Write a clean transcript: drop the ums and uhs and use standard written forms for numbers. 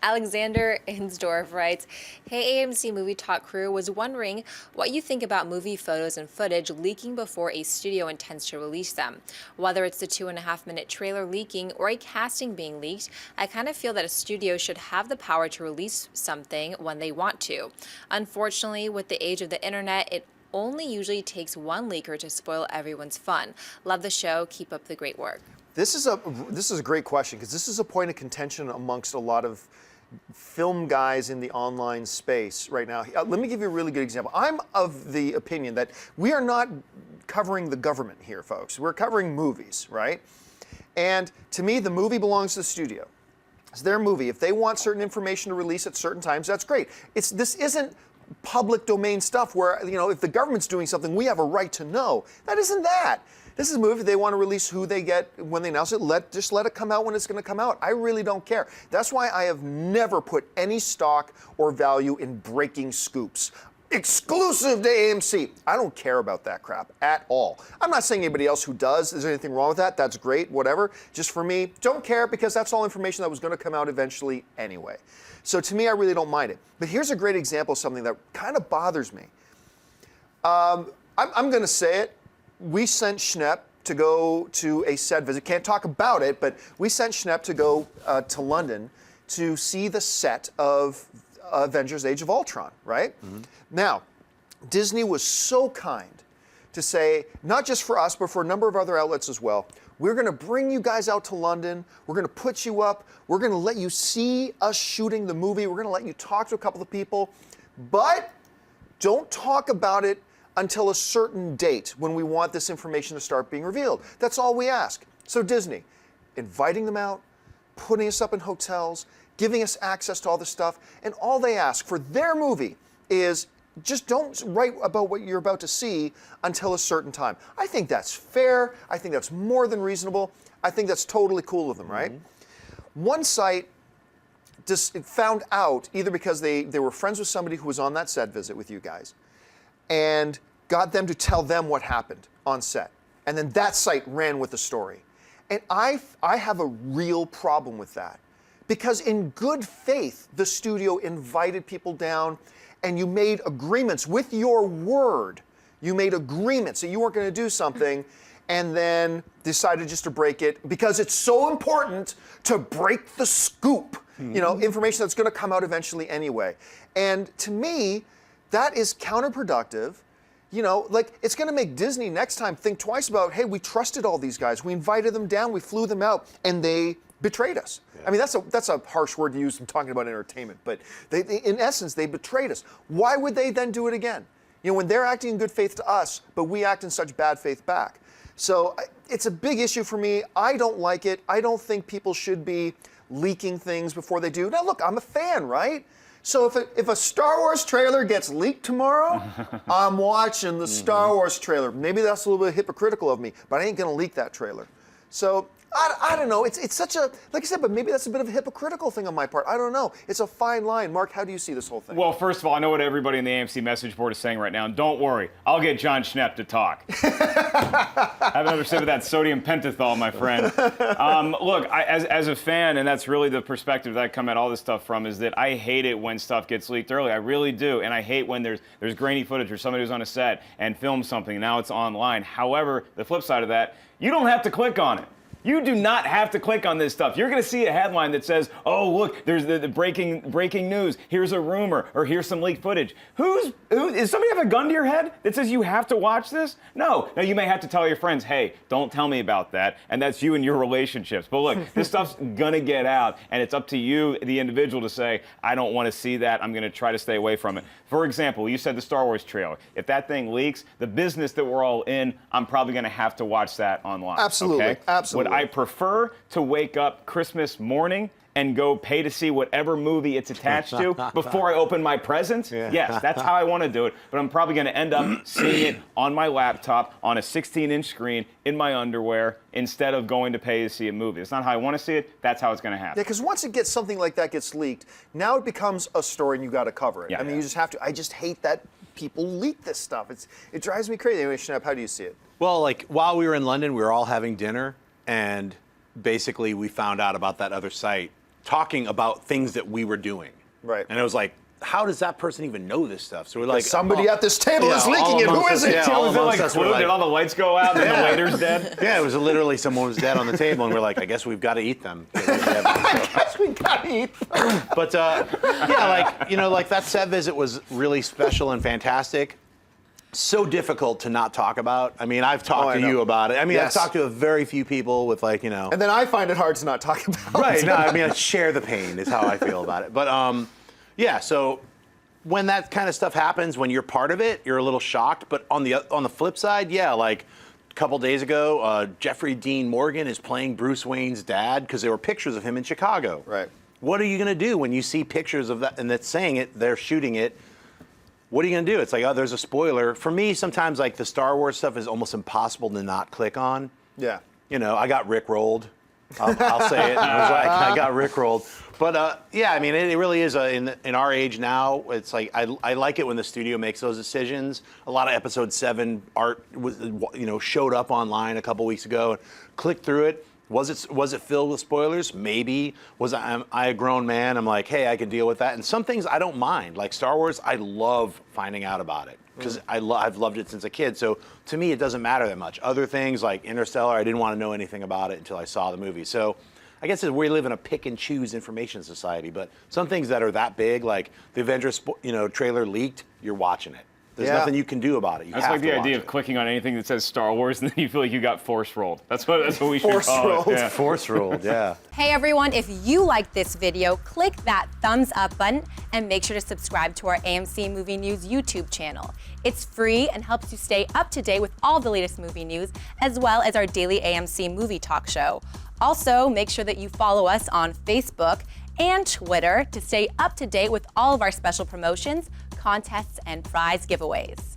Alexander Insdorf writes, "Hey AMC Movie Talk crew, was wondering what you think about movie photos and footage leaking before a studio intends to release them. Whether it's the 2.5-minute trailer leaking or a casting being leaked, I kind of feel that a studio should have the power to release something when they want to. Unfortunately, with the age of the internet, it only usually takes one leaker to spoil everyone's fun. Love the show. Keep up the great work." This is a great question, because this is a point of contention amongst a lot of film guys in the online space right now. Let me give you a really good example. I'm of the opinion that we are not covering the government here, folks. We're covering movies, right? And to me, the movie belongs to the studio. It's their movie. If they want certain information to release at certain times, that's great. This isn't public domain stuff where, if the government's doing something, we have a right to know. That isn't that. This is a movie. They want to release who they get when they announce it. Just let it come out when it's going to come out. I really don't care. That's why I have never put any stock or value in breaking scoops. Exclusive to AMC. I don't care about that crap at all. I'm not saying anybody else who does. Is there anything wrong with that? That's great, whatever. Just for me, don't care, because that's all information that was going to come out eventually anyway. So to me, I really don't mind it. But here's a great example of something that kind of bothers me. I'm going to say it. We sent Schnepp to go to a set visit. Can't talk about it, but we sent Schnepp to go to London to see the set of Avengers Age of Ultron, right? Mm-hmm. Now, Disney was so kind to say, not just for us, but for a number of other outlets as well, we're going to bring you guys out to London. We're going to put you up. We're going to let you see us shooting the movie. We're going to let you talk to a couple of people. But don't talk about it until a certain date when we want this information to start being revealed. That's all we ask. So Disney, inviting them out, putting us up in hotels, giving us access to all this stuff, and all they ask for their movie is just don't write about what you're about to see until a certain time. I think that's fair. I think that's more than reasonable. I think that's totally cool of them, right? Mm-hmm. One site just found out, either because they were friends with somebody who was on that set visit with you guys, and got them to tell them what happened on set. And then that site ran with the story. And I have a real problem with that. Because in good faith, the studio invited people down, and you made agreements with your word. You made agreements that you weren't going to do something, and then decided just to break it because it's so important to break the scoop. Mm-hmm. Information that's going to come out eventually anyway. And to me, that is counterproductive. It's going to make Disney next time think twice about, hey, we trusted all these guys. We invited them down. We flew them out, and they betrayed us. Yeah. I mean, that's a harsh word to use when talking about entertainment, but they, in essence, they betrayed us. Why would they then do it again? When they're acting in good faith to us, but we act in such bad faith back. So it's a big issue for me. I don't like it. I don't think people should be leaking things before they do. Now, look, I'm a fan, right? So if a Star Wars trailer gets leaked tomorrow, I'm watching the Star Wars trailer. Maybe that's a little bit hypocritical of me, but I ain't going to leak that trailer. So I don't know. It's such a, like I said, but maybe that's a bit of a hypocritical thing on my part. I don't know. It's a fine line. Mark, how do you see this whole thing? Well, first of all, I know what everybody in the AMC message board is saying right now, and don't worry. I'll get John Schnepp to talk. Have another sip of that sodium pentothal, my friend. Look, as a fan, and that's really the perspective that I come at all this stuff from, is that I hate it when stuff gets leaked early. I really do. And I hate when there's grainy footage or somebody who's on a set and films something, and now it's online. However, the flip side of that, you don't have to click on it. You do not have to click on this stuff. You're going to see a headline that says, oh, look, there's the breaking news. Here's a rumor, or here's some leaked footage. Does somebody have a gun to your head that says you have to watch this? No. Now, you may have to tell your friends, hey, don't tell me about that, and that's you and your relationships. But look, this stuff's going to get out, and it's up to you, the individual, to say, I don't want to see that. I'm going to try to stay away from it. For example, you said the Star Wars trailer. If that thing leaks, the business that we're all in, I'm probably going to have to watch that online. Absolutely. Okay? Absolutely. Would I prefer to wake up Christmas morning and go pay to see whatever movie it's attached to before I open my present? Yeah. Yes, that's how I want to do it. But I'm probably going to end up seeing it on my laptop on a 16-inch screen in my underwear instead of going to pay to see a movie. It's not how I want to see it. That's how it's going to happen. Yeah, because once something like that gets leaked, now it becomes a story and you got to cover it. Yeah. I mean, you just have to. I just hate that people leak this stuff. It drives me crazy. Anyway, Schnepp, how do you see it? Well, while we were in London, we were all having dinner. and basically we found out about that other site talking about things that we were doing. Right. And it was like, how does that person even know this stuff? So we're like, somebody at this table is all leaking it. Who amongst is us- it? yeah, all Was it amongst like us were Clue? Did all the lights go out and then the waiter's dead? yeah, it was literally someone was dead on the table, and we're like, I guess we've got to eat them. We gotta eat. But yeah, like that set visit was really special and fantastic. So difficult to not talk about. I mean, I've talked I to know. you about it. I mean, Yes. I've talked to a very few people with And then I find it hard to not talk about. right. No, I mean, I share the pain is how I feel about it. But yeah. So when that kind of stuff happens, when you're part of it, you're a little shocked. But on the flip side, yeah, like a couple days ago, Jeffrey Dean Morgan is playing Bruce Wayne's dad because there were pictures of him in Chicago. Right. What are you gonna do when you see pictures of that and that's saying it? They're shooting it. What are you gonna do? It's like, oh, there's a spoiler. For me, sometimes like the Star Wars stuff is almost impossible to not click on. Yeah. You know, I got rickrolled. I'll say it. I was like, I got rickrolled. But yeah, I mean, it really is in our age now. It's like I like it when the studio makes those decisions. A lot of Episode 7 art was, showed up online a couple weeks ago. Clicked through it. Was it filled with spoilers? Maybe. Was I a grown man? I'm like, hey, I can deal with that. And some things I don't mind. Like Star Wars, I love finding out about it because I've loved it since a kid. So to me, it doesn't matter that much. Other things like Interstellar, I didn't want to know anything about it until I saw the movie. So I guess we live in a pick and choose information society. But some things that are that big, like the Avengers, trailer leaked, you're watching it. There's Yeah. nothing you can do about it. You That's have like to the watch idea it. of clicking on anything that says Star Wars and then you feel like you got force rolled. That's what we should Force call rolled. it. Yeah. Force rolled, yeah. Hey everyone, if you like this video, click that thumbs up button and make sure to subscribe to our AMC Movie News YouTube channel. It's free and helps you stay up to date with all the latest movie news, as well as our daily AMC Movie Talk show. Also, make sure that you follow us on Facebook and Twitter to stay up to date with all of our special promotions, contests, and prize giveaways.